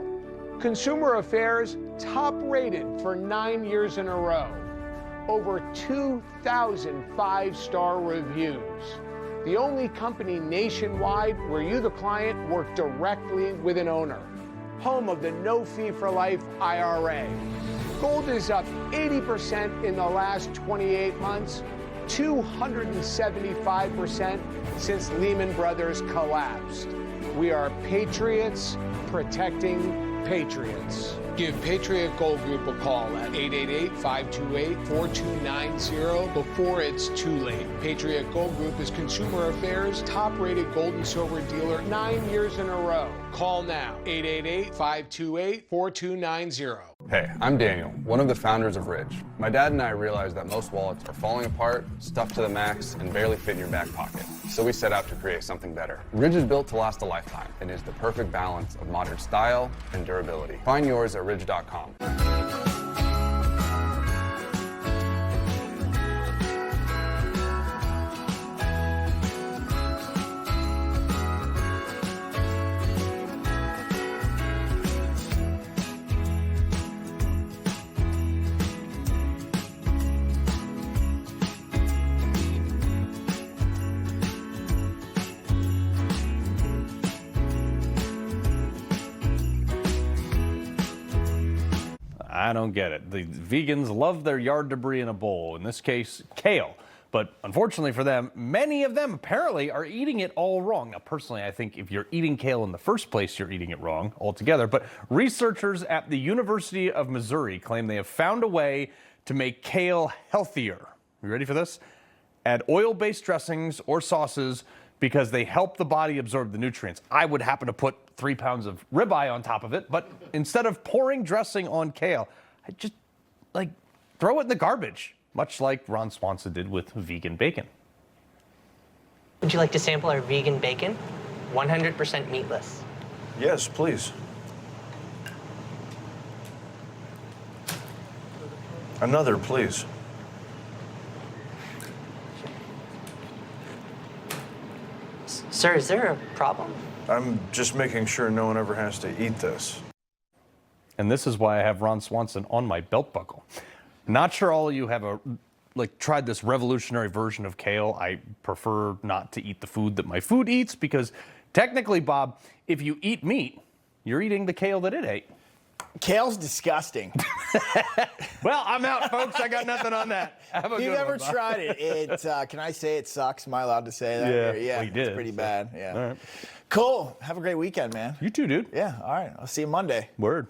Consumer Affairs top rated for 9 years in a row. Over 2,000 5-star reviews. The only company nationwide where you, the client, work directly with an owner. Home of the no fee for life IRA. Gold is up 80% in the last 28 months, 275% since Lehman Brothers collapsed. We are patriots protecting patriots. Give Patriot Gold Group a call at 888-528-4290 before it's too late. Patriot Gold Group is Consumer Affairs' top-rated gold and silver dealer 9 years in a row. Call now, 888-528-4290. Hey, I'm Daniel, one of the founders of Ridge. My dad and I realized that most wallets are falling apart, stuffed to the max, and barely fit in your back pocket. So we set out to create something better. Ridge is built to last a lifetime and is the perfect balance of modern style and durability. Find yours at ridge.com. I don't get it. The vegans love their yard debris in a bowl, in this case, kale. But unfortunately for them, many of them apparently are eating it all wrong. Now, personally, I think if you're eating kale in the first place, you're eating it wrong altogether. But researchers at the University of Missouri claim they have found a way to make kale healthier. You ready for this? Add oil-based dressings or sauces because they help the body absorb the nutrients. I would happen to put 3 pounds of ribeye on top of it, but instead of pouring dressing on kale, I just throw it in the garbage, much like Ron Swanson did with vegan bacon. Would you like to sample our vegan bacon? 100% meatless. Yes, please. Another, please. Sir, is there a problem? I'm just making sure no one ever has to eat this. And this is why I have Ron Swanson on my belt buckle. Not sure all of you have tried this revolutionary version of kale. I prefer not to eat the food that my food eats because technically, Bob, if you eat meat, you're eating the kale that it ate. Kale's disgusting. Well, I'm out, folks. I got nothing on that. Have a If you've good ever one, Bob. tried it, can I say it sucks? Am I allowed to say that? Yeah, well, you did, it's pretty so. bad. Yeah. All right. Cool. Have a great weekend, man. You too, dude. Yeah. All right. I'll see you Monday. Word.